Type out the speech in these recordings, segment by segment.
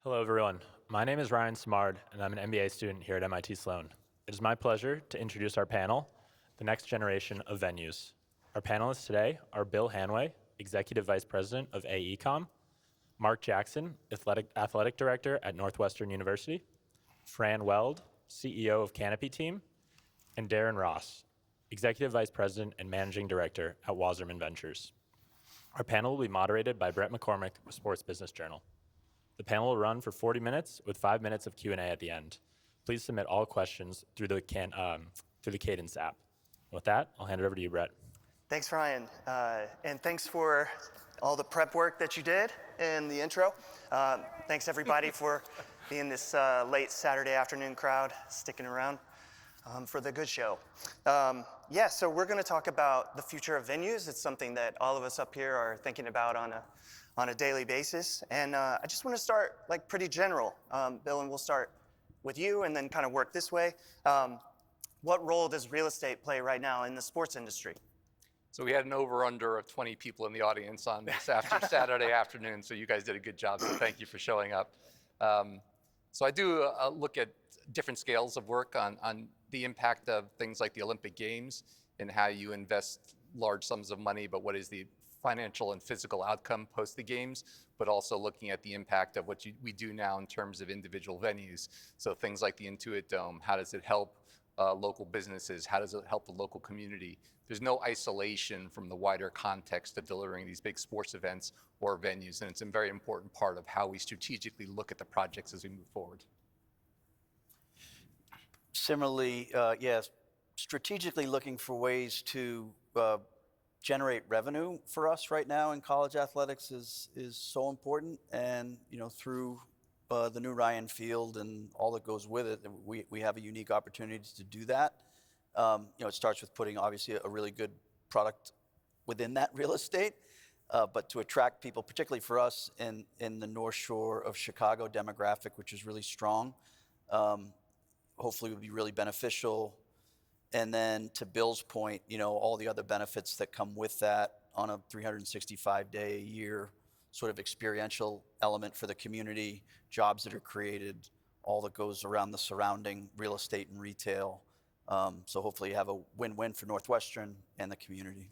Hello, everyone. My name is Ryan Smard, and I'm an MBA student here at MIT Sloan. It is my pleasure to introduce our panel, The Next Generation of Venues. Our panelists today are Bill Hanway, Executive Vice President of AECOM, Mark Jackson, Athletic Director at Northwestern University, Fran Weld, CEO of Canopy Team, and Darren Ross, Executive Vice President and Managing Director at Wasserman Ventures. Our panel will be moderated by Brett McCormick of Sports Business Journal. The panel will run for 40 minutes with 5 minutes of Q&A at the end. Please submit all questions through the Cadence app. With that, I'll hand it over to you, Brett. Thanks, Ryan. And thanks for all the prep work that you did in the intro. Thanks, everybody, for being this late Saturday afternoon crowd, sticking around for the good show. So we're going to talk about the future of venues. It's something that all of us up here are thinking about on a daily basis. And I just want to start pretty general. Bill, and we'll start with you and then kind of work this way. What role does real estate play right now in the sports industry? So we had an over-under of 20 people in the audience on this Saturday afternoon, so you guys did a good job, so thank you for showing up. So I do look at different scales of work on the impact of things like the Olympic Games and how you invest large sums of money, but what is the financial and physical outcome post the games, but also looking at the impact of what we do now in terms of individual venues. So things like the Intuit Dome, how does it help local businesses? How does it help the local community? There's no isolation from the wider context of delivering these big sports events or venues, and it's a very important part of how we strategically look at the projects as we move forward. Similarly, yes, strategically looking for ways to generate revenue for us right now in college athletics is so important, and through the new Ryan Field and all that goes with it, we have a unique opportunity to do that. It starts with putting obviously a really good product within that real estate, but to attract people, particularly for us in the North Shore of Chicago demographic, which is really strong, hopefully would be really beneficial. And then to Bill's point, all the other benefits that come with that on a 365-day a year sort of experiential element for the community, jobs that are created, all that goes around the surrounding real estate and retail. So hopefully you have a win-win for Northwestern and the community.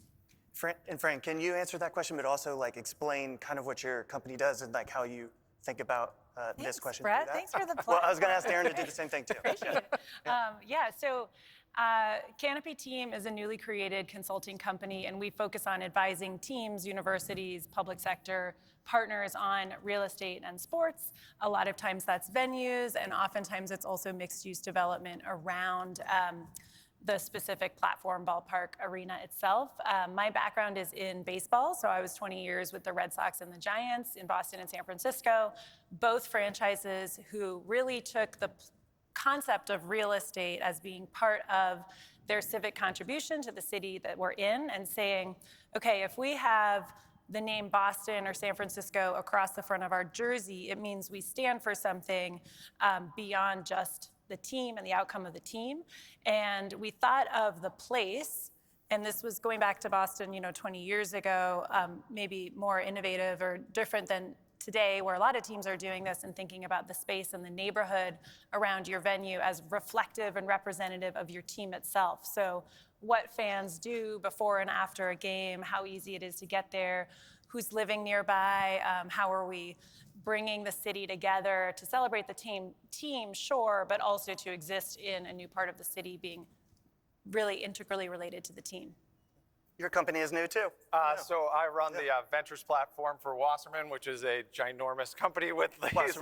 Fran, can you answer that question, but also explain kind of what your company does and how you think about this question? Brett, thanks for the plug. Well, I was going to ask Darren to do the same thing too. Appreciate it. So Canopy Team is a newly created consulting company, and we focus on advising teams, universities, public sector partners on real estate and sports. A lot of times that's venues, and oftentimes it's also mixed-use development around the specific platform, ballpark, arena itself. My background is in baseball, so I was 20 years with the Red Sox and the Giants in Boston and San Francisco, both franchises who really took the concept of real estate as being part of their civic contribution to the city that we're in, and saying, okay, if we have the name Boston or San Francisco across the front of our jersey, it means we stand for something beyond just the team and the outcome of the team. And we thought of the place, and this was going back to Boston, 20 years ago, maybe more innovative or different than today, where a lot of teams are doing this and thinking about the space and the neighborhood around your venue as reflective and representative of your team itself. So what fans do before and after a game, how easy it is to get there, who's living nearby, how are we bringing the city together to celebrate the team, sure, but also to exist in a new part of the city being really integrally related to the team. Your company is new too. So I run the ventures platform for Wasserman, which is a ginormous company with these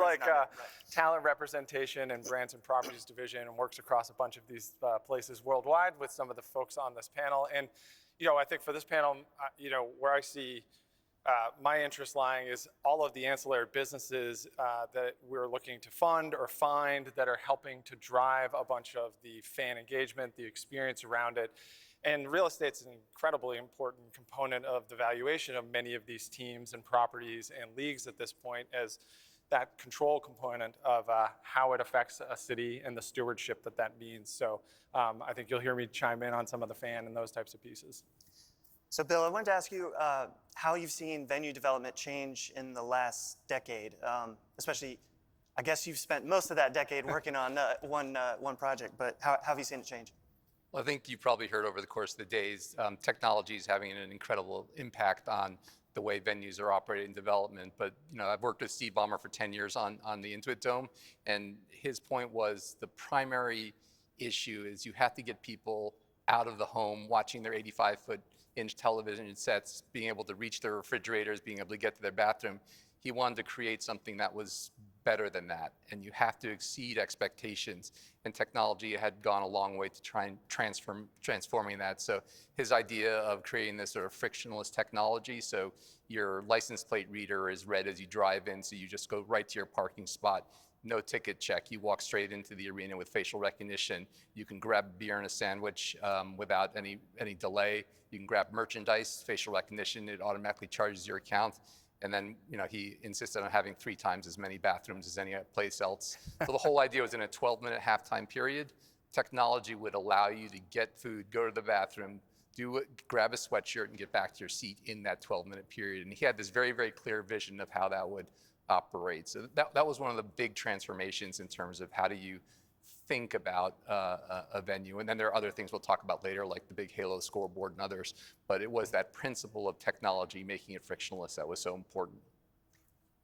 talent representation and brands and properties division, and works across a bunch of these places worldwide with some of the folks on this panel. And I think for this panel, where I see my interest lying is all of the ancillary businesses that we're looking to fund or find that are helping to drive a bunch of the fan engagement, the experience around it. And real estate's an incredibly important component of the valuation of many of these teams and properties and leagues at this point, as that control component of how it affects a city and the stewardship that means. So I think you'll hear me chime in on some of the fan and those types of pieces. So Bill, I wanted to ask you how you've seen venue development change in the last decade, especially I guess you've spent most of that decade working on one project, but how have you seen it change? Well, I think you probably heard over the course of the days, technology is having an incredible impact on the way venues are operated in development. But I've worked with Steve Ballmer for 10 years on the Intuit Dome, and his point was the primary issue is you have to get people out of the home watching their 85-inch television sets, being able to reach their refrigerators, being able to get to their bathroom. He wanted to create something that was better than that, and you have to exceed expectations. And technology had gone a long way to try and transforming that. So his idea of creating this sort of frictionless technology, so your license plate reader is read as you drive in, so you just go right to your parking spot. No ticket check. You walk straight into the arena with facial recognition. You can grab a beer and a sandwich without any delay. You can grab merchandise, facial recognition. It automatically charges your account. And then, he insisted on having 3 times as many bathrooms as any place else. So the whole idea was in a 12-minute halftime period, technology would allow you to get food, go to the bathroom, grab a sweatshirt, and get back to your seat in that 12-minute period. And he had this very, very clear vision of how that would operate. So that was one of the big transformations in terms of how do you think about a venue. And then there are other things we'll talk about later, like the big Halo scoreboard and others. But it was that principle of technology making it frictionless that was so important.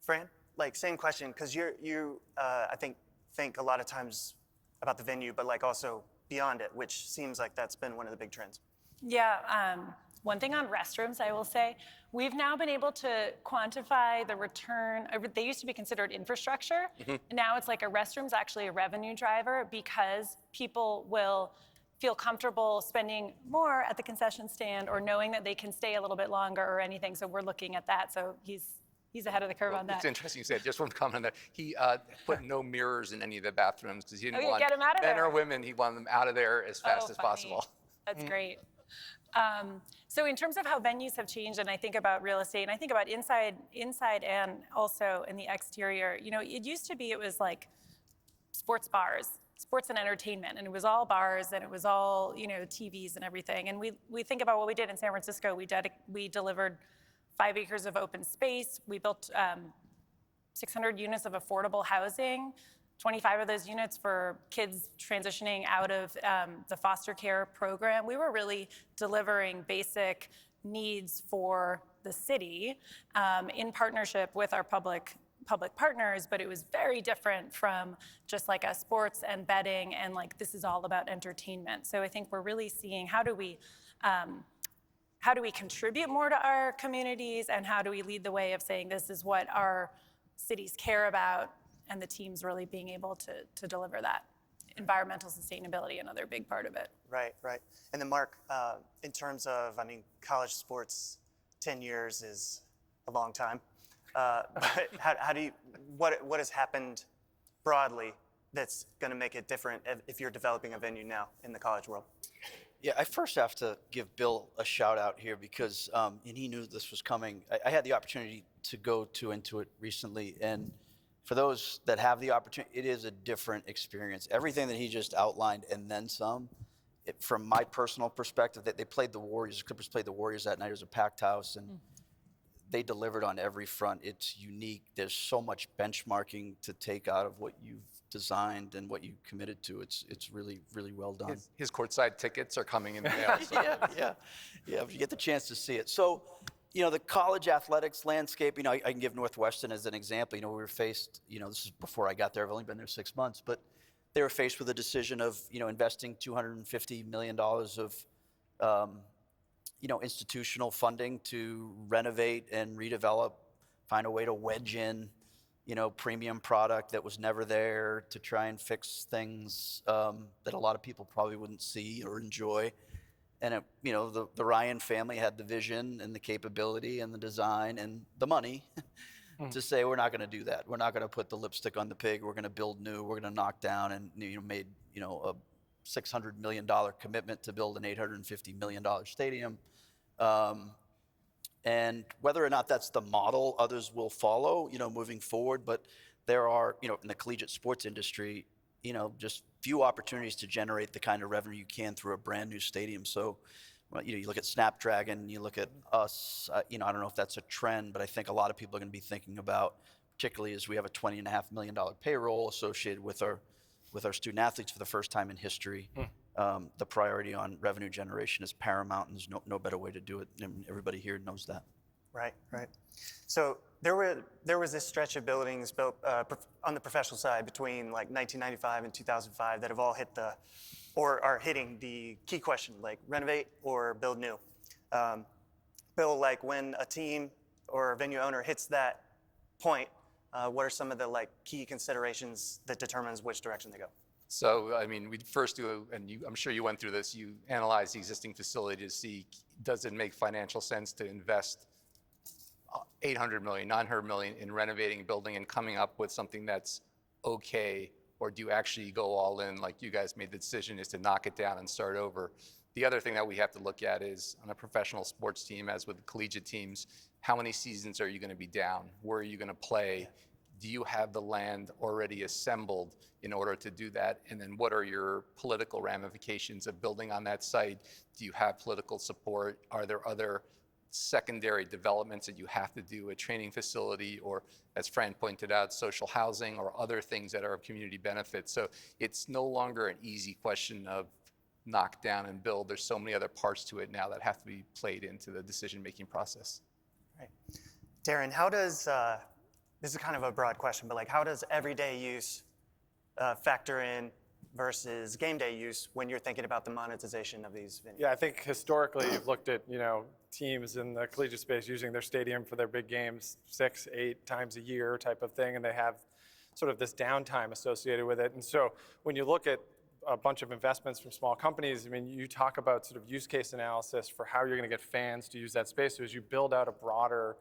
Fran, same question, because you I think a lot of times about the venue, but also beyond it, which seems like that's been one of the big trends. Yeah, one thing on restrooms, I will say, we've now been able to quantify the return. They used to be considered infrastructure. And now it's like a restroom's actually a revenue driver because people will feel comfortable spending more at the concession stand or knowing that they can stay a little bit longer or anything. So we're looking at that. So he's ahead of the curve on that. It's interesting you said. Just one comment on that. He put no mirrors in any of the bathrooms because he didn't want get 'em out of men there. or women. He wanted them out of there as fast as funny. possible. That's great. So in terms of how venues have changed, and I think about real estate, and I think about inside and also in the exterior, it used to be it was like sports bars, sports and entertainment, and it was all bars, and it was all, TVs and everything. And we think about what we did in San Francisco. We delivered 5 acres of open space. We built 600 units of affordable housing. 25 of those units for kids transitioning out of the foster care program. We were really delivering basic needs for the city in partnership with our public partners, but it was very different from just like a sports and betting and this is all about entertainment. So I think we're really seeing how do we contribute more to our communities and how do we lead the way of saying this is what our cities care about, and the teams really being able to deliver that. Environmental sustainability, another big part of it. Right. And then Mark, in terms of, college sports, 10 years is a long time. But what has happened broadly that's going to make it different if you're developing a venue now in the college world? Yeah, I first have to give Bill a shout out here because, and he knew this was coming. I had the opportunity to go to Intuit recently, and for those that have the opportunity, it is a different experience. Everything that he just outlined and then some, from my personal perspective, they played the Warriors, the Clippers played the Warriors that night. It was a packed house, and they delivered on every front. It's unique. There's so much benchmarking to take out of what you've designed and what you committed to. It's really, really well done. His courtside tickets are coming in the mail. So. Yeah, if you get the chance to see it. So, the college athletics landscape, I can give Northwestern as an example. We were faced, this is before I got there. I've only been there 6 months, but they were faced with a decision of, investing $250 million of, institutional funding to renovate and redevelop, find a way to wedge in, premium product that was never there to try and fix things that a lot of people probably wouldn't see or enjoy. And the Ryan family had the vision and the capability and the design and the money to say, we're not going to do that. We're not going to put the lipstick on the pig. We're going to build new. We're going to knock down, and made a $600 million commitment to build an $850 million stadium. And whether or not that's the model, others will follow, moving forward. But there are, in the collegiate sports industry, just few opportunities to generate the kind of revenue you can through a brand new stadium. So, you look at Snapdragon, you look at us, I don't know if that's a trend, but I think a lot of people are going to be thinking about particularly as we have a $20.5 million payroll associated with our student athletes for the first time in history. The priority on revenue generation is paramount, and there's no better way to do it. And everybody here knows that. Right, right. So there was this stretch of buildings built on the professional side between like 1995 and 2005 that have all hit or are hitting the key question, like renovate or build new. Bill, like when a team or a venue owner hits that point, what are some of the like key considerations that determines which direction they go? So, I mean, we first do, and I'm sure you went through this, you analyze the existing facility to see, does it make financial sense to invest $800 million, $900 million in renovating a building and coming up with something that's okay, or do you actually go all in, like you guys made the decision is to knock it down and start over? The other thing that we have to look at is on a professional sports team, as with collegiate teams, how many seasons are you going to be down? Where are you going to play? Do you have the land already assembled in order to do that? And then what are your political ramifications of building on that site? Do you have political support? Are there other secondary developments that you have to do, a training facility, or as Fran pointed out, social housing or other things that are of community benefit? So it's no longer an easy question of knock down and build. There's so many other parts to it now that have to be played into the decision-making process. Right. Darren, how does, this is kind of a broad question, but like how does everyday use factor in versus game day use when you're thinking about the monetization of these venues? Yeah, I think historically you've looked at, teams in the collegiate space using their stadium for their big games 6-8 times a year type of thing, and they have sort of this downtime associated with it. And so when you look at a bunch of investments from small companies, I mean, you talk about sort of use case analysis for how you're going to get fans to use that space. So as you build out a broader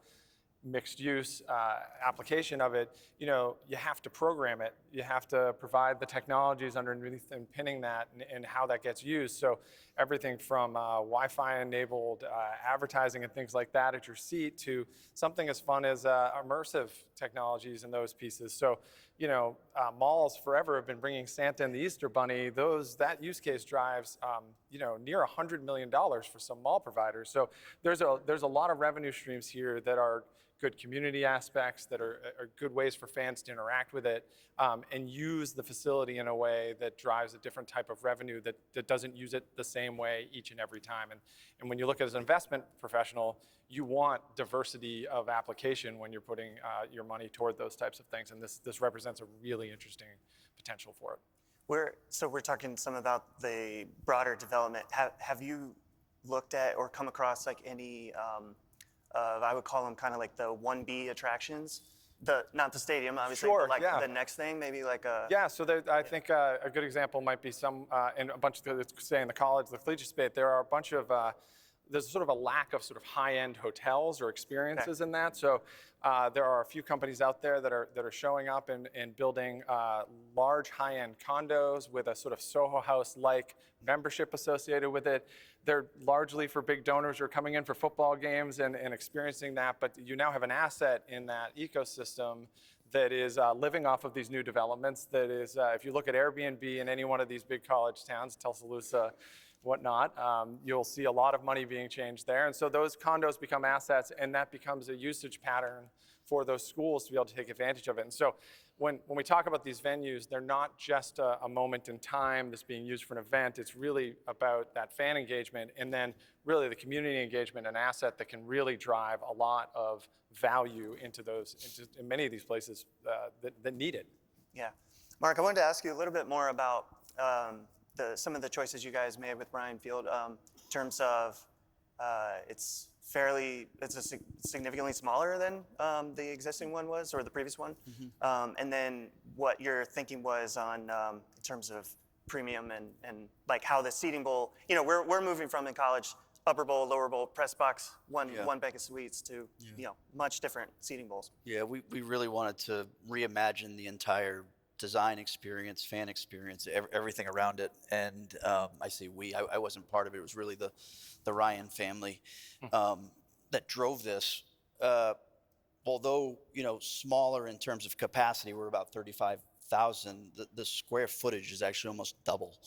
mixed use application of it, you have to program it. You have to provide the technologies underneath and pinning that and how that gets used. So everything from Wi-Fi enabled advertising and things like that at your seat to something as fun as immersive technologies and those pieces. So, malls forever have been bringing Santa and the Easter Bunny. That use case drives, near $100 million for some mall providers. So there's a lot of revenue streams here that are good community aspects, that are good ways for fans to interact with it and use the facility in a way that drives a different type of revenue that doesn't use it the same way each and every time. And when you look at as an investment professional, you want diversity of application when you're putting your money toward those types of things. And this represents a really interesting potential for it. We're talking some about the broader development. Have you looked at or come across like any I would call them kind of like the 1B attractions, not the stadium obviously, Sure, but like yeah. the next thing, maybe like a... Yeah, so I think a good example might be in a bunch of, say in the college, the collegiate space, there are a bunch of, there's sort of a lack of sort of high-end hotels or experiences in that. So there are a few companies out there that are showing up and building large high-end condos with a sort of Soho House-like membership associated with it. They're largely for big donors who are coming in for football games and experiencing that, but you now have an asset in that ecosystem that is living off of these new developments. That is, if you look at Airbnb in any one of these big college towns, Tuscaloosa, whatnot, you'll see a lot of money being changed there. And so those condos become assets, and that becomes a usage pattern for those schools to be able to take advantage of it. And so when we talk about these venues, they're not just a moment in time that's being used for an event. It's really about that fan engagement and then really the community engagement, an asset that can really drive a lot of value into many of these places that need it. Yeah. Mark, I wanted to ask you a little bit more about some of the choices you guys made with Ryan Field in terms of it's significantly smaller than the existing one was, or the previous one. Mm-hmm. And then what your thinking was on in terms of premium and like how the seating bowl, we're moving from in college upper bowl, lower bowl, press box, one bank of suites to much different seating bowls. Yeah, we really wanted to reimagine the entire design experience, fan experience, everything around it. And I say I wasn't part of it. It was really the Ryan family that drove this. Although, smaller in terms of capacity, we're about 35,000, the square footage is actually almost double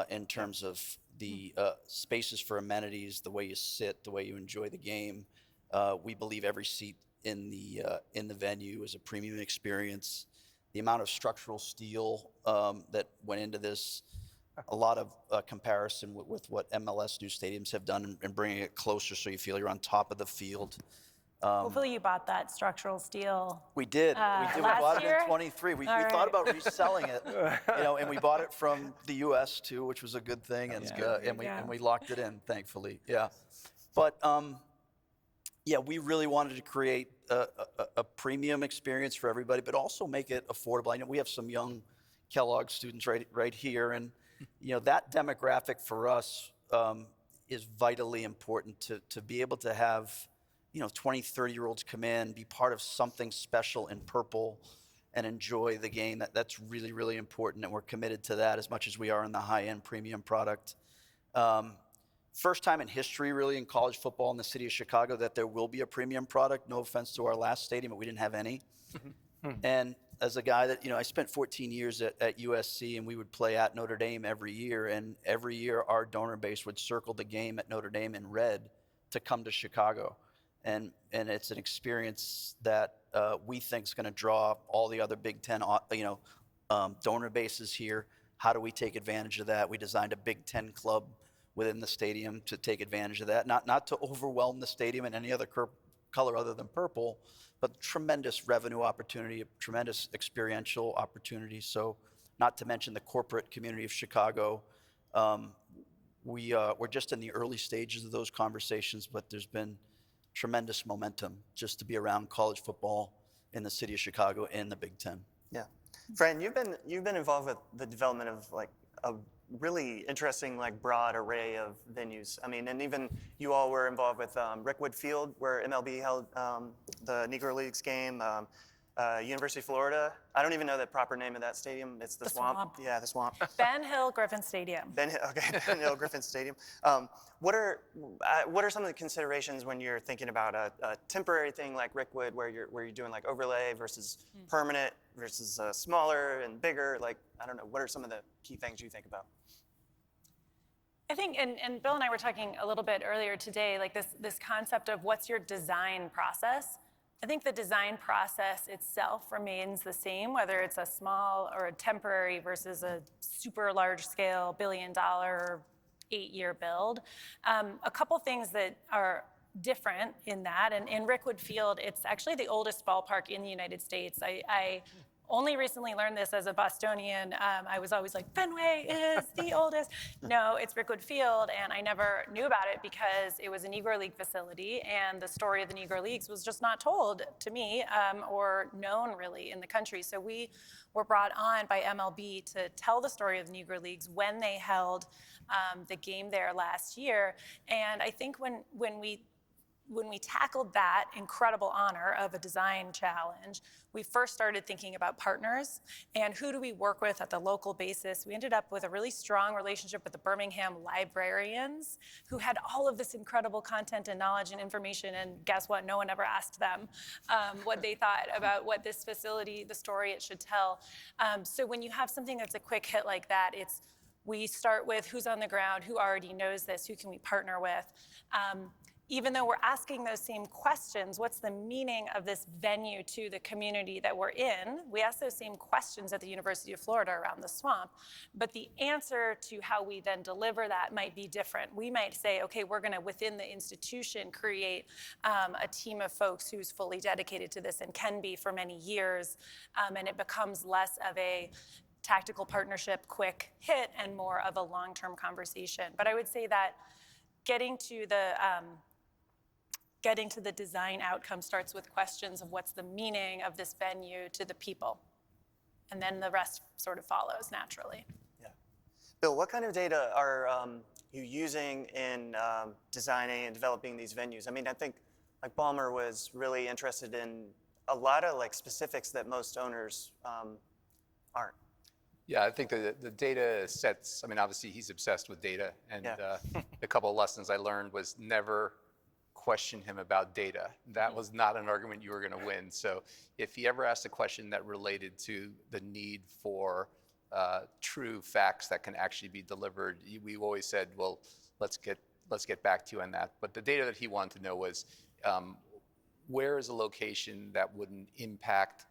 in terms of the spaces for amenities, the way you sit, the way you enjoy the game. We believe every seat in the venue is a premium experience. The amount of structural steel that went into this, a lot of comparison with what MLS new stadiums have done and bringing it closer so you feel you're on top of the field. Hopefully you bought that structural steel. We did. We last bought it year? in 23. We All thought right. about reselling it, and we bought it from the U.S. too, which was a good thing, and we locked it in, thankfully. Yeah, but yeah, we really wanted to create a premium experience for everybody, but also make it affordable. I know we have some young Kellogg students right here, and that demographic for us is vitally important to be able to have 20, 30-year-olds come in, be part of something special in purple, and enjoy the game. That's really, really important, and we're committed to that as much as we are in the high-end premium product. First time in history, really, in college football in the city of Chicago that there will be a premium product. No offense to our last stadium, but we didn't have any. And as a guy that, I spent 14 years at USC, and we would play at Notre Dame every year, and every year our donor base would circle the game at Notre Dame in red to come to Chicago. And it's an experience that we think is going to draw all the other Big Ten, donor bases here. How do we take advantage of that? We designed a Big Ten club within the stadium to take advantage of that, not to overwhelm the stadium in any other color other than purple, but tremendous revenue opportunity, tremendous experiential opportunity. So, not to mention the corporate community of Chicago. We're just in the early stages of those conversations, but there's been tremendous momentum just to be around college football in the city of Chicago and the Big Ten. Yeah, Fran, you've been involved with the development of like a really interesting broad array of venues. I mean, and even you all were involved with Rickwood Field, where MLB held the Negro Leagues game. University of Florida. I don't even know the proper name of that stadium. It's the Swamp. Yeah, the Swamp. Ben Hill Griffin Stadium. Ben Hill Griffin Stadium. What are some of the considerations when you're thinking about a temporary thing like Rickwood, where you're doing overlay versus permanent versus smaller and bigger? I don't know. What are some of the key things you think about? I think, and Bill and I were talking a little bit earlier today, this concept of what's your design process. I think the design process itself remains the same, whether it's a small or a temporary versus a super large scale, $1 billion, 8-year build. A couple things that are different in that, and in Rickwood Field, it's actually the oldest ballpark in the United States. I only recently learned this as a Bostonian. I was always like, Fenway is the oldest. No, it's Rickwood Field, and I never knew about it because it was a Negro League facility, and the story of the Negro Leagues was just not told to me or known really in the country. So we were brought on by MLB to tell the story of the Negro Leagues when they held the game there last year. And I think when we tackled that incredible honor of a design challenge, we first started thinking about partners and who do we work with at the local basis. We ended up with a really strong relationship with the Birmingham librarians, who had all of this incredible content and knowledge and information, and guess what? No one ever asked them what they thought about what this facility, the story it should tell. So when you have something that's a quick hit like that, we start with who's on the ground, who already knows this, who can we partner with. Even though we're asking those same questions, what's the meaning of this venue to the community that we're in? We ask those same questions at the University of Florida around the Swamp, but the answer to how we then deliver that might be different. We might say, okay, we're gonna, within the institution, create a team of folks who's fully dedicated to this and can be for many years, and it becomes less of a tactical partnership, quick hit, and more of a long-term conversation. But I would say that getting to the design outcome starts with questions of what's the meaning of this venue to the people. And then the rest sort of follows naturally. Yeah. Bill, what kind of data are you using in designing and developing these venues? I mean, I think Balmer was really interested in a lot of specifics that most owners aren't. Yeah, I think the data sets, I mean, obviously he's obsessed with data. And a couple of lessons I learned was never question him about data. That was not an argument you were going to win. So if he ever asked a question that related to the need for true facts that can actually be delivered, we always said, well, let's get back to you on that. But the data that he wanted to know was, where is a location that wouldn't impact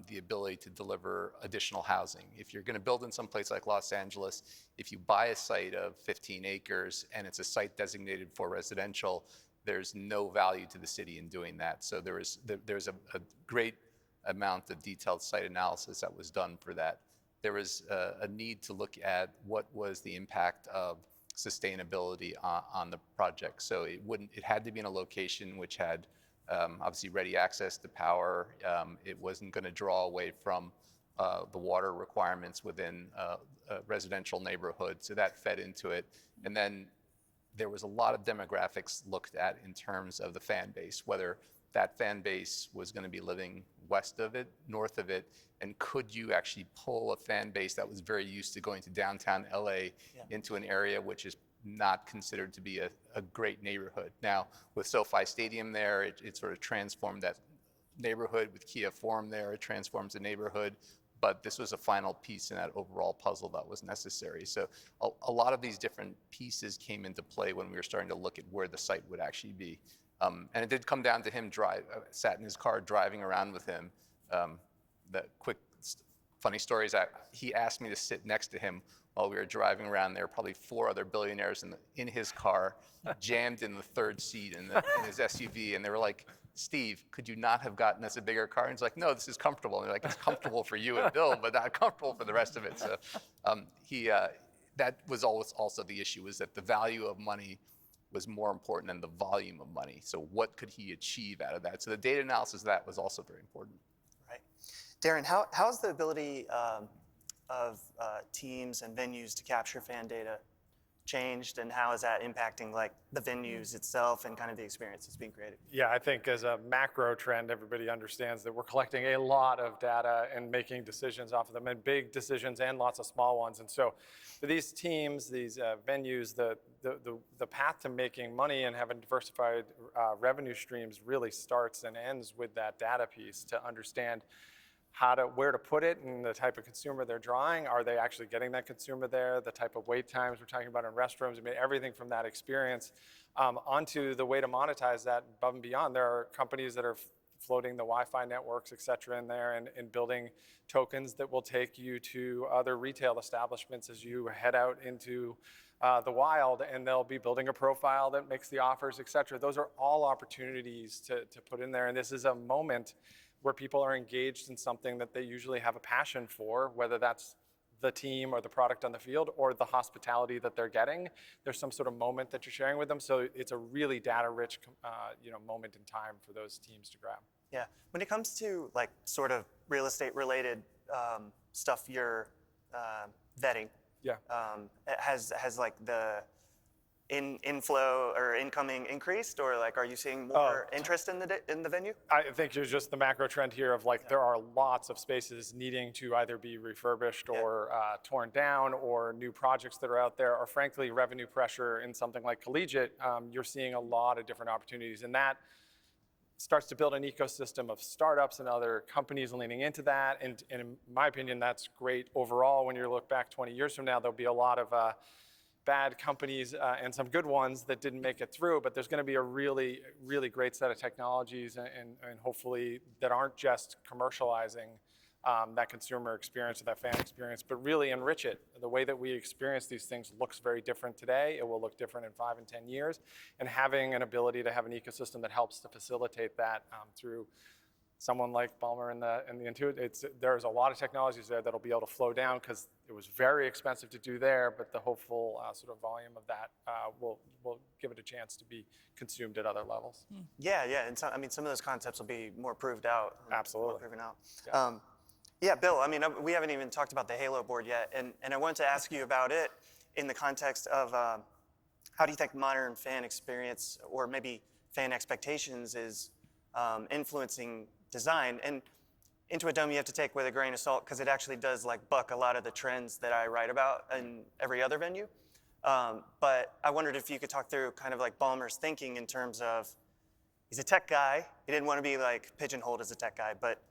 the ability to deliver additional housing? If you're going to build in some place like Los Angeles, if you buy a site of 15 acres and it's a site designated for residential, there's no value to the city in doing that. So there's a great amount of detailed site analysis that was done for that. There was a need to look at what was the impact of sustainability on the project. So it had to be in a location which had obviously ready access to power. It wasn't going to draw away from the water requirements within a residential neighborhood. So that fed into it. And then there was a lot of demographics looked at in terms of the fan base, whether that fan base was going to be living west of it, north of it, and could you actually pull a fan base that was very used to going to downtown LA into an area which is not considered to be a great neighborhood. Now, with SoFi Stadium there, it sort of transformed that neighborhood. With Kia Forum there, it transforms the neighborhood. But this was a final piece in that overall puzzle that was necessary. So a lot of these different pieces came into play when we were starting to look at where the site would actually be. And it did come down to him sat in his car driving around with him. The quick funny story is that he asked me to sit next to him while we were driving around. There were probably 4 other billionaires in his car, jammed in the third seat in his SUV. And they were like, Steve, could you not have gotten us a bigger car? And he's like, no, this is comfortable. And they're like, it's comfortable for you and Bill, but not comfortable for the rest of it. So that was always also the issue, is that the value of money was more important than the volume of money. So what could he achieve out of that? So the data analysis of that was also very important. Right. Darren, how's the ability of teams and venues to capture fan data changed, and how is that impacting like the venues itself and kind of the experience that's being created? Yeah, I think as a macro trend, everybody understands that we're collecting a lot of data and making decisions off of them, and big decisions and lots of small ones. And so for these teams, these venues, the path to making money and having diversified revenue streams really starts and ends with that data piece, to understand where to put it and the type of consumer they're drawing. Are they actually getting that consumer there? The type of wait times we're talking about in restrooms. I mean, everything from that experience onto the way to monetize that above and beyond. There are companies that are floating the Wi-Fi networks, et cetera, in there, and building tokens that will take you to other retail establishments as you head out into the wild, and they'll be building a profile that makes the offers, et cetera. Those are all opportunities to put in there, and this is a moment where people are engaged in something that they usually have a passion for, whether that's the team or the product on the field or the hospitality that they're getting. There's some sort of moment that you're sharing with them. So it's a really data-rich moment in time for those teams to grab. Yeah, when it comes to like sort of real estate related stuff you're vetting, has like the inflow or incoming increased, or like are you seeing more interest in the venue? I think there's just the macro trend here of like there are lots of spaces needing to either be refurbished or torn down, or new projects that are out there, or frankly revenue pressure in something like collegiate. You're seeing a lot of different opportunities, and that starts to build an ecosystem of startups and other companies leaning into that. And in my opinion, that's great overall. When you look back 20 years from now, there'll be a lot of bad companies and some good ones that didn't make it through, but there's going to be a really, really great set of technologies and hopefully that aren't just commercializing that consumer experience or that fan experience, but really enrich it. The way that we experience these things looks very different today. It will look different in 5 and 10 years. And having an ability to have an ecosystem that helps to facilitate that through someone like Balmer and the Intuit, there's a lot of technologies there that'll be able to flow down, because it was very expensive to do there, but the hopeful sort of volume of that will give it a chance to be consumed at other levels. Yeah, and so, I mean, some of those concepts will be more proved out. Absolutely. More proven out. Yeah, Bill, I mean, we haven't even talked about the Halo board yet, and I wanted to ask you about it in the context of how do you think modern fan experience, or maybe fan expectations, is influencing design? And Intuit Dome you have to take with a grain of salt, because it actually does like buck a lot of the trends that I write about in every other venue. But I wondered if you could talk through kind of like Balmer's thinking in terms of, he's a tech guy. He didn't want to be like pigeonholed as a tech guy, but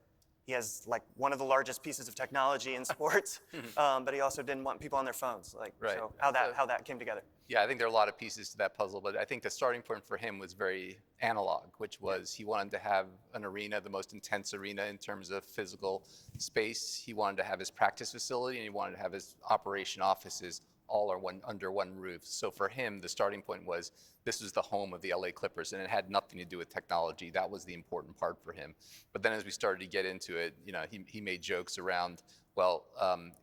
he has like one of the largest pieces of technology in sports, but he also didn't want people on their phones. Like, Right. so how that came together. Yeah, I think there are a lot of pieces to that puzzle, but I think the starting point for him was very analog, which was he wanted to have an arena, the most intense arena in terms of physical space. He wanted to have his practice facility, and he wanted to have his operation offices all are under one roof. So for him, the starting point was this was the home of the LA Clippers, and it had nothing to do with technology. That was the important part for him. But then as we started to get into it, you know, he made jokes around, well,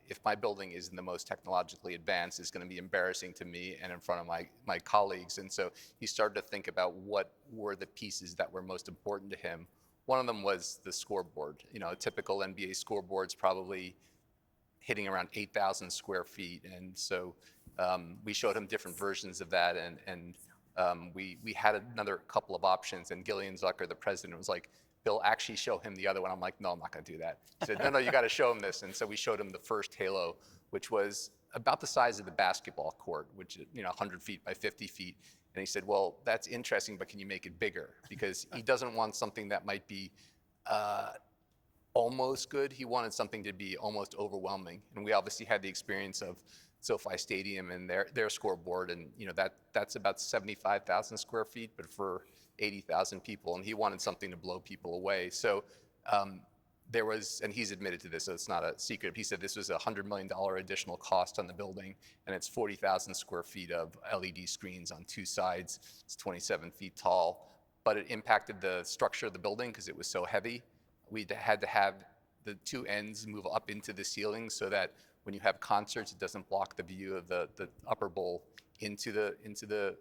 if my building isn't the most technologically advanced, it's going to be embarrassing to me and in front of my colleagues. And so he started to think about what were the pieces that were most important to him. One of them was the scoreboard. You know, a typical NBA scoreboard's probably hitting around 8,000 square feet. And so we showed him different versions of that. And we had another couple of options. And Gillian Zucker, the president, was like, Bill, actually show him the other one. I'm like, no, I'm not going to do that. He said, no, you got to show him this. And so we showed him the first Halo, which was about the size of the basketball court, which is 100 feet by 50 feet. And he said, well, that's interesting, but can you make it bigger? Because he doesn't want something that might be almost good. He wanted something to be almost overwhelming. And we obviously had the experience of SoFi Stadium and their scoreboard, and that's about 75,000 square feet, but for 80,000 people, and he wanted something to blow people away. So there was, and he's admitted to this, so it's not a secret. He said this was a $100 million additional cost on the building, and it's 40,000 square feet of LED screens on two sides. It's 27 feet tall, but it impacted the structure of the building because it was so heavy. We had to have the two ends move up into the ceiling so that when you have concerts, it doesn't block the view of the upper bowl into the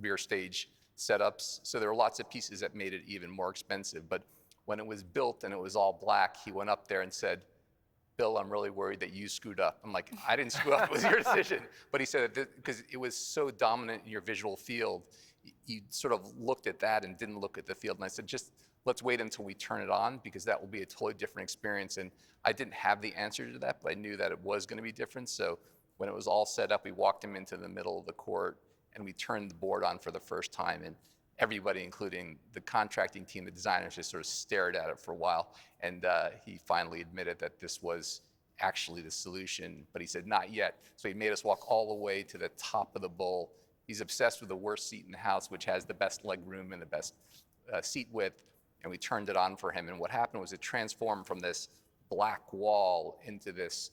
rear stage setups. So there were lots of pieces that made it even more expensive. But when it was built and it was all black, he went up there and said, Bill, I'm really worried that you screwed up. I'm like, I didn't screw up, it was your decision. But he said that because it was so dominant in your visual field, you sort of looked at that and didn't look at the field. And I said, just let's wait until we turn it on, because that will be a totally different experience. And I didn't have the answer to that, but I knew that it was going to be different. So when it was all set up, we walked him into the middle of the court and we turned the board on for the first time. And everybody, including the contracting team, the designers, just sort of stared at it for a while. And he finally admitted that this was actually the solution, but he said, not yet. So he made us walk all the way to the top of the bowl. He's obsessed with the worst seat in the house, which has the best leg room and the best seat width. And we turned it on for him. And what happened was it transformed from this black wall into this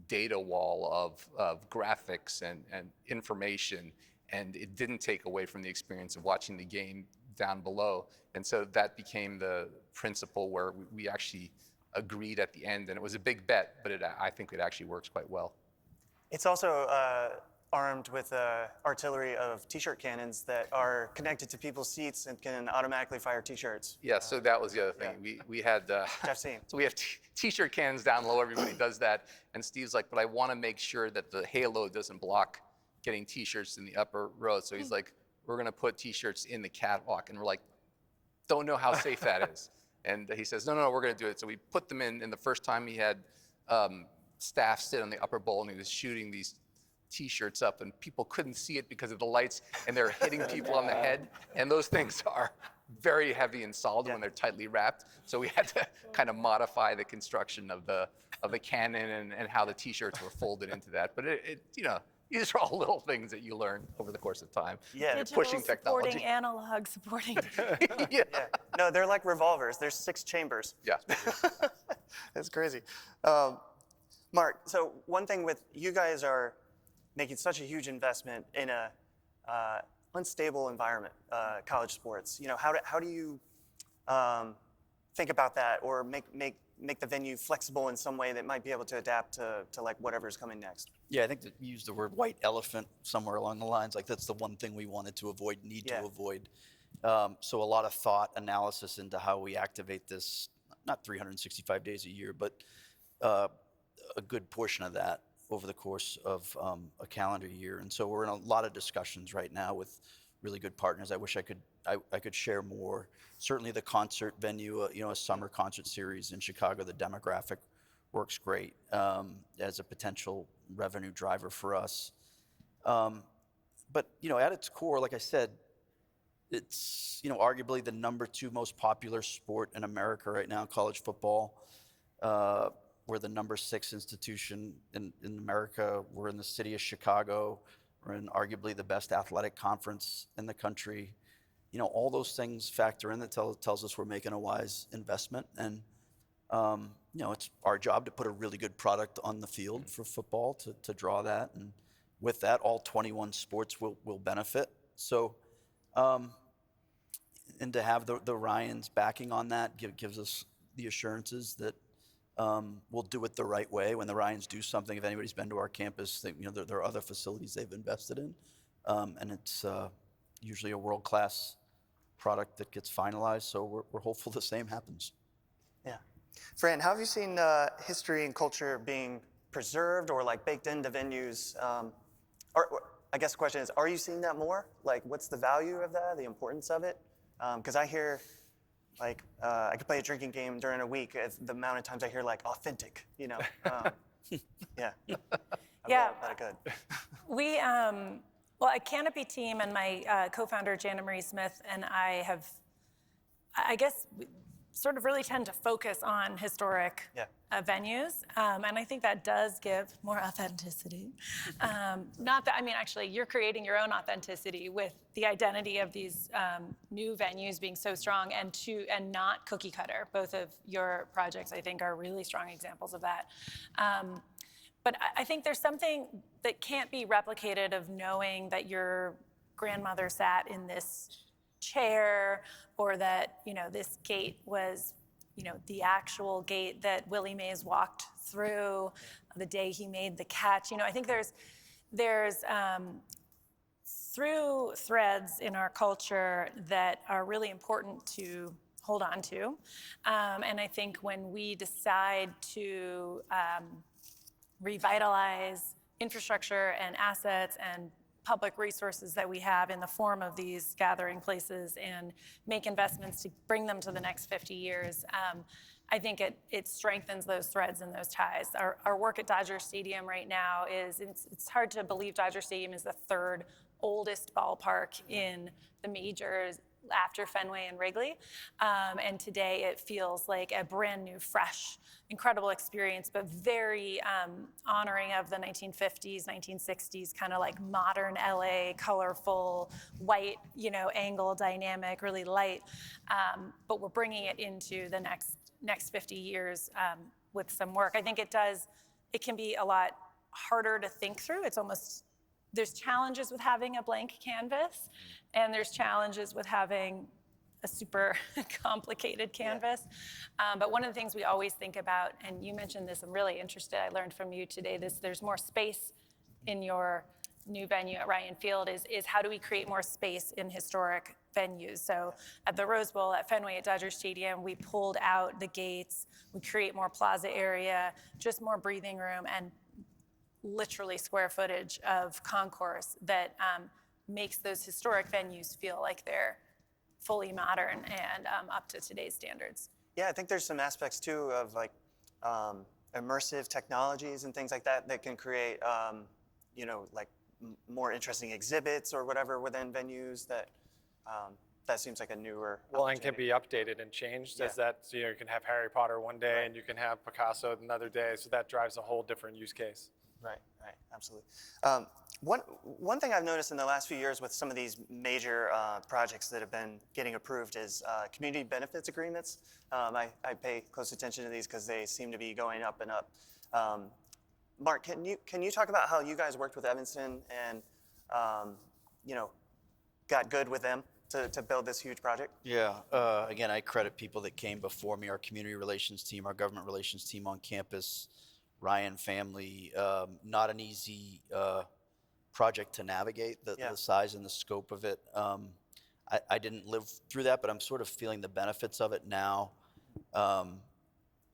data wall of graphics and information. And it didn't take away from the experience of watching the game down below. And so that became the principle where we actually agreed at the end. And it was a big bet, but I think it actually works quite well. It's also armed with artillery of t-shirt cannons that are connected to people's seats and can automatically fire t-shirts. Yeah, so that was the other thing. Yeah. We had, I've seen. so we have t-shirt cannons down low, everybody does that. And Steve's like, but I want to make sure that the halo doesn't block getting t-shirts in the upper row. So he's like, we're going to put t-shirts in the catwalk. And we're like, don't know how safe that is. And he says, no, we're going to do it. So we put them in. And the first time he had staff sit on the upper bowl and he was shooting these t-shirts up and people couldn't see it because of the lights and they're hitting people on the head. And those things are very heavy and solid when they're tightly wrapped. So we had to kind of modify the construction of the cannon and how the t-shirts were folded into that. But these are all little things that you learn over the course of time. Yeah. Digital Pushing technology. supporting analog, supporting. Yeah. No, they're like revolvers. There's 6 chambers. Yeah. That's crazy. Mark, so one thing with you guys are making such a huge investment in a unstable environment, college sports. How do you think about that, or make the venue flexible in some way that might be able to adapt to like whatever's coming next? Yeah, I think that you used the word white elephant somewhere along the lines. Like that's the one thing we wanted to avoid, to avoid. So a lot of thought, analysis into how we activate this, not 365 days a year, but a good portion of that over the course of a calendar year. And so we're in a lot of discussions right now with really good partners. I wish I could share more. Certainly the concert venue, a summer concert series in Chicago, the demographic works great as a potential revenue driver for us. But at its core, like I said, it's, arguably the #2 most popular sport in America right now, college football. We're the #6 institution in America. We're in the city of Chicago. We're in arguably the best athletic conference in the country. All those things factor in that tells us we're making a wise investment. And, it's our job to put a really good product on the field for football to draw that. And with that, all 21 sports will benefit. So, and to have the Ryans backing on that gives us the assurances that we'll do it the right way. When the Ryans do something, if anybody's been to our campus, there are other facilities they've invested in, and it's usually a world-class product that gets finalized. So we're hopeful the same happens. Yeah. Fran, how have you seen history and culture being preserved or like baked into venues? Or I guess the question is, are you seeing that more? Like, what's the value of that, the importance of it? Because I hear, like, I could play a drinking game during a week. The amount of times I hear, like, authentic, Yeah. Yeah. But I could. We, well, at Canopy Team and my co-founder, Jana Marie Smith, and I guess, we sort of really tend to focus on historic venues. And I think that does give more authenticity. Not that, actually, you're creating your own authenticity with the identity of these new venues being so strong and not cookie cutter. Both of your projects, I think, are really strong examples of that. But I think there's something that can't be replicated of knowing that your grandmother sat in this chair, or that, this gate was, the actual gate that Willie Mays walked through the day he made the catch. I think there's through threads in our culture that are really important to hold on to. And I think when we decide to revitalize infrastructure and assets and public resources that we have in the form of these gathering places and make investments to bring them to the next 50 years, I think it strengthens those threads and those ties. Our work at Dodger Stadium right now it's hard to believe Dodger Stadium is the third oldest ballpark in the majors after Fenway and Wrigley. And today it feels like a brand new, fresh, incredible experience, but very honoring of the 1950s, 1960s, kind of like modern LA, colorful, white, angle, dynamic, really light. But we're bringing it into the next 50 years with some work. I think it can be a lot harder to think through. There's challenges with having a blank canvas, and there's challenges with having a super complicated canvas. But one of the things we always think about, and you mentioned this, I'm really interested, I learned from you today, there's more space in your new venue at Ryan Field, is how do we create more space in historic venues? So at the Rose Bowl, at Fenway, at Dodger Stadium, we pulled out the gates, we create more plaza area, just more breathing room, and literally square footage of concourse that makes those historic venues feel like they're fully modern and up to today's standards. Yeah, I think there's some aspects too of like immersive technologies and things like that that can create, like more interesting exhibits or whatever within venues that seems like a newer and can be updated and changed as that, you can have Harry Potter one day and you can have Picasso another day. So that drives a whole different use case. Right, absolutely. One thing I've noticed in the last few years with some of these major projects that have been getting approved is community benefits agreements. I pay close attention to these because they seem to be going up and up. Mark, can you talk about how you guys worked with Evanston and got good with them to build this huge project? Yeah, again, I credit people that came before me, our community relations team, our government relations team on campus, Ryan family. Not an easy project to navigate, the size and the scope of it. I didn't live through that, but I'm sort of feeling the benefits of it now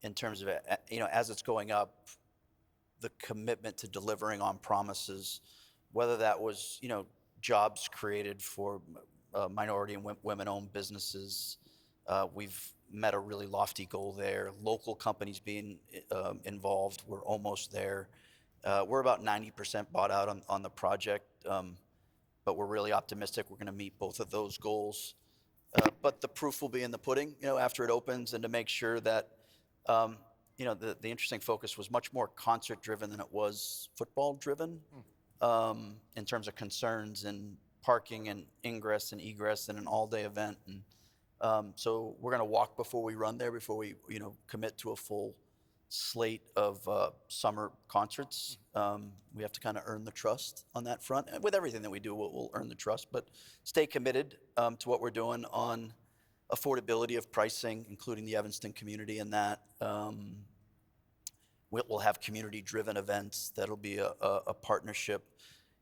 in terms of, as it's going up, the commitment to delivering on promises, whether that was, jobs created for minority and women-owned businesses. We've met a really lofty goal there. Local companies being involved, we're almost there. We're about 90% bought out on the project, but we're really optimistic we're going to meet both of those goals. But the proof will be in the pudding, after it opens, and to make sure that, the interesting focus was much more concert-driven than it was football-driven, in terms of concerns and parking and ingress and egress and an all-day event. And so we're going to walk before we run there, before we, commit to a full slate of summer concerts. We have to kind of earn the trust on that front. And with everything that we do, we'll earn the trust, but stay committed to what we're doing on affordability of pricing, including the Evanston community, and that we'll have community-driven events. That'll be a partnership.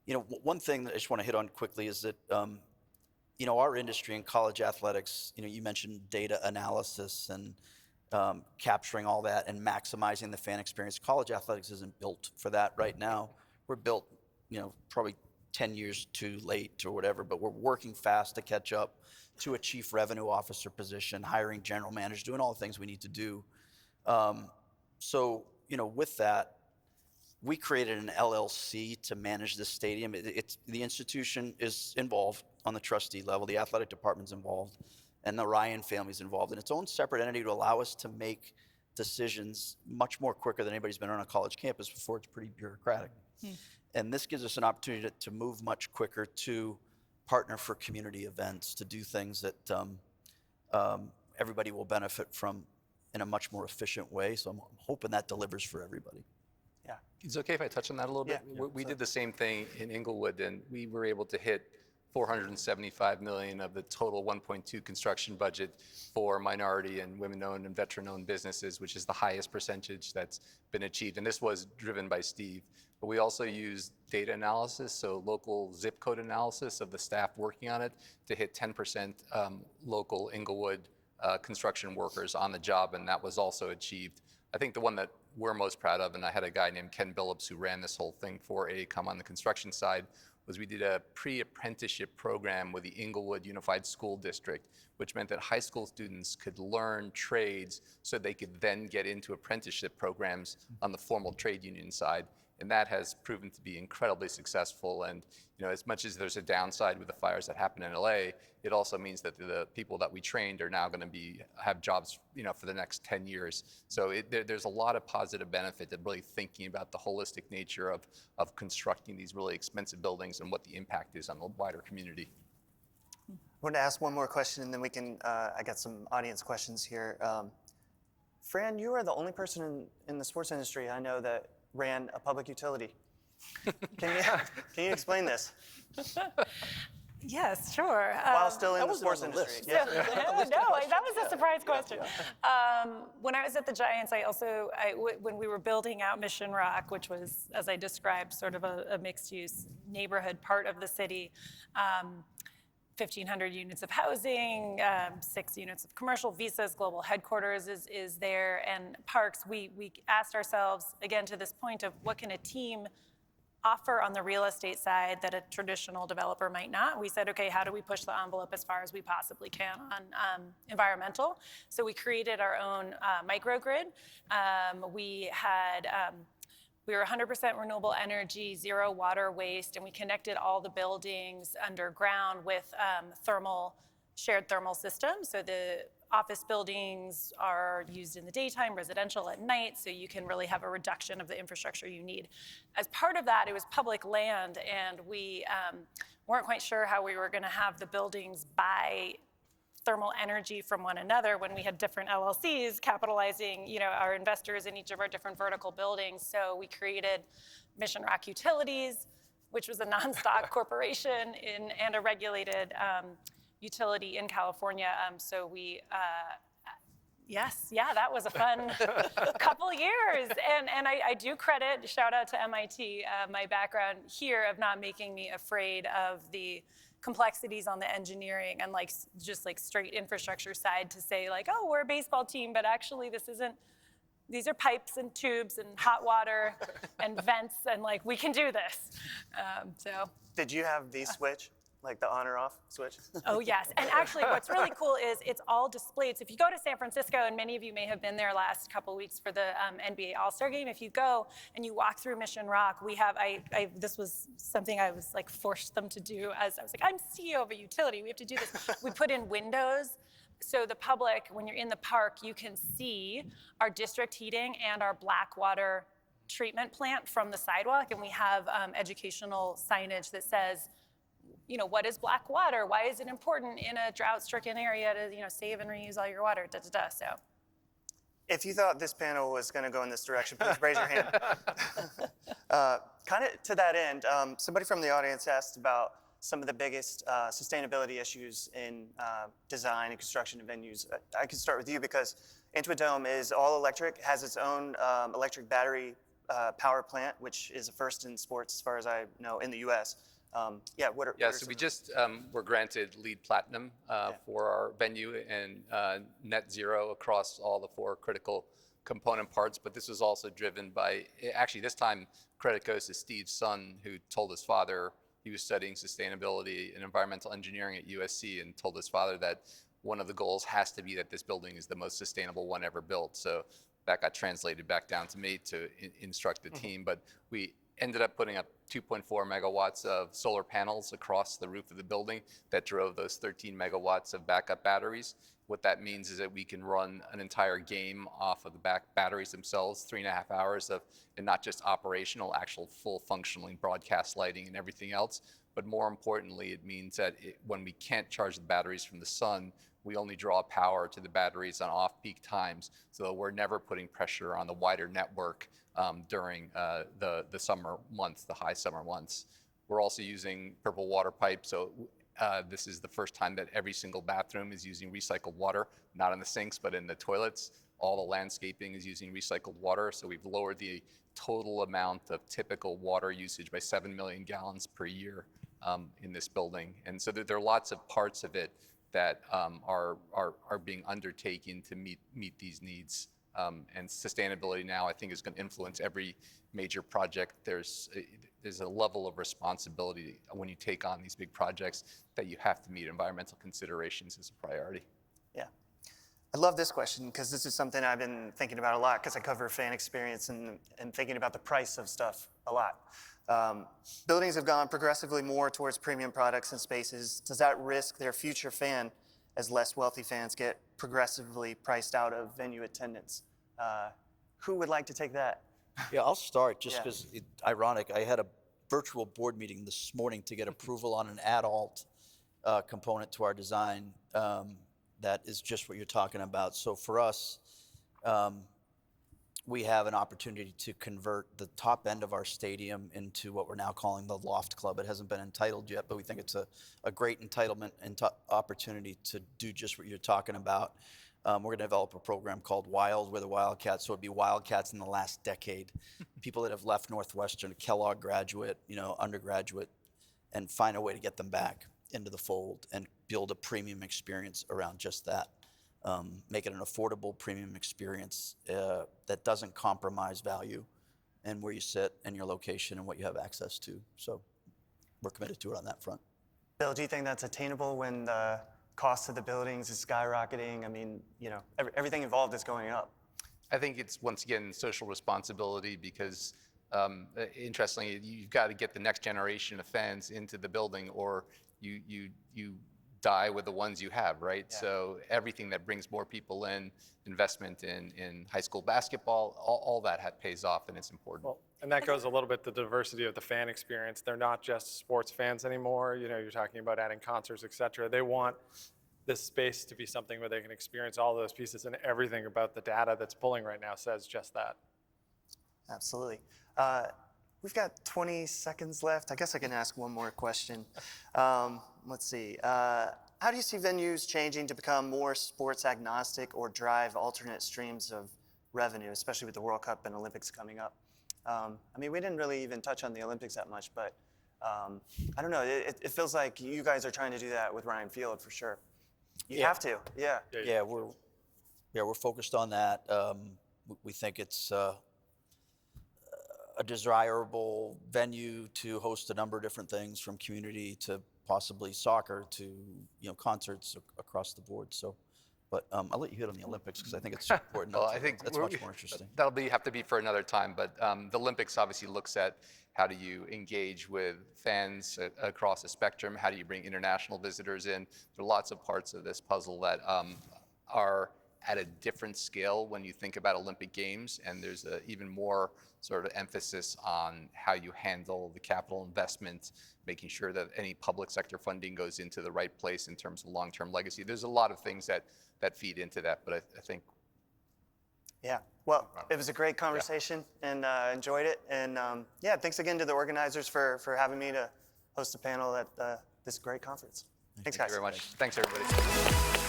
One thing that I just want to hit on quickly is that, our industry in college athletics, you mentioned data analysis and capturing all that and maximizing the fan experience. College athletics isn't built for that right now. We're built, probably 10 years too late or whatever, but we're working fast to catch up to a chief revenue officer position, hiring general managers, doing all the things we need to do. So, with that, we created an LLC to manage this stadium. The institution is involved on the trustee level, the athletic department's involved, and the Ryan family's involved in its own separate entity to allow us to make decisions much more quicker than anybody's been on a college campus before. It's pretty bureaucratic. And this gives us an opportunity to move much quicker, to partner for community events, to do things that everybody will benefit from in a much more efficient way. So I'm hoping that delivers for everybody. Yeah. Is it okay if I touch on that a little bit? Yeah. We did the same thing in Inglewood, and we were able to hit $475 million of the total 1.2 construction budget for minority and women-owned and veteran-owned businesses, which is the highest percentage that's been achieved. And this was driven by Steve. But we also used data analysis, so local zip code analysis of the staff working on it, to hit 10% local Inglewood construction workers on the job, and that was also achieved. I think the one that we're most proud of, and I had a guy named Ken Billups who ran this whole thing for AECOM on the construction side, was we did a pre-apprenticeship program with the Inglewood Unified School District, which meant that high school students could learn trades so they could then get into apprenticeship programs on the formal trade union side. And that has proven to be incredibly successful. And as much as there's a downside with the fires that happen in LA, it also means that the people that we trained are now going to have jobs, for the next 10 years. So there's a lot of positive benefit to really thinking about the holistic nature of constructing these really expensive buildings and what the impact is on the wider community. I want to ask one more question, and then we can, I got some audience questions here. Fran, you are the only person in the sports industry I know that ran a public utility. Can you explain this? Yes, sure. While still in the sports industry. Yeah. That was a surprise question. When I was at the Giants, when we were building out Mission Rock, which was, as I described, sort of a mixed-use neighborhood part of the city, 1,500 units of housing, 6 units of commercial, Visa's global headquarters is there, and parks. We asked ourselves, again, to this point of what can a team offer on the real estate side that a traditional developer might not. We said, okay, how do we push the envelope as far as we possibly can on environmental? So we created our own microgrid. We were 100% renewable energy, zero water waste, and we connected all the buildings underground with shared thermal systems. So the office buildings are used in the daytime, residential at night, so you can really have a reduction of the infrastructure you need. As part of that, it was public land, and we weren't quite sure how we were going to have the buildings buy thermal energy from one another when we had different LLCs capitalizing, our investors in each of our different vertical buildings. So we created Mission Rock Utilities, which was a non-stock corporation and a regulated utility in California. That was a fun couple years. And I do credit, shout out to MIT, my background here of not making me afraid of the complexities on the engineering and just straight infrastructure side to say oh, we're a baseball team, but actually these are pipes and tubes and hot water and vents and we can do this. Did you have V-switch? like the on or off switch? Oh, yes. And actually, what's really cool is it's all displayed. So if you go to San Francisco, and many of you may have been there last couple of weeks for the NBA All-Star game, if you go and you walk through Mission Rock, we have, this was something I was like forced them to do as I was like, I'm CEO of a utility. We have to do this. We put in windows. So the public, when you're in the park, you can see our district heating and our black water treatment plant from the sidewalk. And we have educational signage that says, what is black water? Why is it important in a drought-stricken area to, save and reuse all your water, So, If you thought this panel was going to go in this direction, please raise your hand. Kind of to that end, somebody from the audience asked about some of the biggest sustainability issues in design and construction of venues. I can start with you because Intuit Dome is all electric, has its own electric battery power plant, which is a first in sports as far as I know in the US. So we just were granted LEED Platinum for our venue and net zero across all the 4 critical component parts. But this was also driven by, actually this time credit goes to Steve's son, who told his father, he was studying sustainability and environmental engineering at USC, and told his father that one of the goals has to be that this building is the most sustainable one ever built. So that got translated back down to me to instruct the team. But we ended up putting up 2.4 megawatts of solar panels across the roof of the building that drove those 13 megawatts of backup batteries. What that means is that we can run an entire game off of the back batteries themselves, 3.5 hours of, and not just operational, actual full functioning broadcast lighting and everything else. But more importantly, it means that when we can't charge the batteries from the sun, we only draw power to the batteries on off-peak times, so we're never putting pressure on the wider network during the summer months, the high summer months. We're also using purple water pipe, so this is the first time that every single bathroom is using recycled water, not in the sinks, but in the toilets. All the landscaping is using recycled water, so we've lowered the total amount of typical water usage by 7 million gallons per year in this building. And so there are lots of parts of it that are being undertaken to meet these needs. And sustainability now, I think, is going to influence every major project. There's a level of responsibility when you take on these big projects that you have to meet environmental considerations as a priority. Yeah. I love this question because this is something I've been thinking about a lot because I cover fan experience and thinking about the price of stuff a lot. Buildings have gone progressively more towards premium products and spaces. Does that risk their future fan as less wealthy fans get progressively priced out of venue attendance? Who would like to take that? Yeah, I'll start just because it's ironic. I had a virtual board meeting this morning to get approval on an adult component to our design that is just what you're talking about. So for us, we have an opportunity to convert the top end of our stadium into what we're now calling the Loft Club. It hasn't been entitled yet, but we think it's a great entitlement and opportunity to do just what you're talking about. We're going to develop a program called Wild with the Wildcats, so it'd be Wildcats in the last decade. People that have left Northwestern, Kellogg graduate, undergraduate, and find a way to get them back into the fold and build a premium experience around just that. Make it an affordable premium experience that doesn't compromise value and where you sit and your location and what you have access to. So we're committed to it on that front. Bill, do you think that's attainable when the cost of the buildings is skyrocketing? I mean, everything involved is going up. I think it's, once again, social responsibility because, interestingly, you've got to get the next generation of fans into the building or you die with the ones you have, right? Yeah. So everything that brings more people in, investment in high school basketball, all that pays off and it's important. Well, and that goes a little bit to the diversity of the fan experience. They're not just sports fans anymore. You're talking about adding concerts, et cetera. They want this space to be something where they can experience all those pieces, and everything about the data that's pulling right now says just that. Absolutely. We've got 20 seconds left. I guess I can ask one more question. Let's see. How do you see venues changing to become more sports agnostic or drive alternate streams of revenue, especially with the World Cup and Olympics coming up? We didn't really even touch on the Olympics that much, but I don't know. It feels like you guys are trying to do that with Ryan Field for sure. You have to, yeah. Yeah, we're focused on that. We think it's a desirable venue to host a number of different things, from community to possibly soccer to concerts across the board. So, but I'll let you hit on the Olympics because I think it's important. Well, I think that's much more interesting. That'll have to be for another time. But the Olympics obviously looks at how do you engage with fans across the spectrum? How do you bring international visitors in? There are lots of parts of this puzzle that are at a different scale when you think about Olympic Games, and there's even more sort of emphasis on how you handle the capital investment, making sure that any public sector funding goes into the right place in terms of long-term legacy. There's a lot of things that feed into that, but I think. Yeah, well, it was a great conversation and enjoyed it. And yeah, thanks again to the organizers for having me to host a panel at this great conference. Thanks, guys. Thank you very much. Thanks, everybody.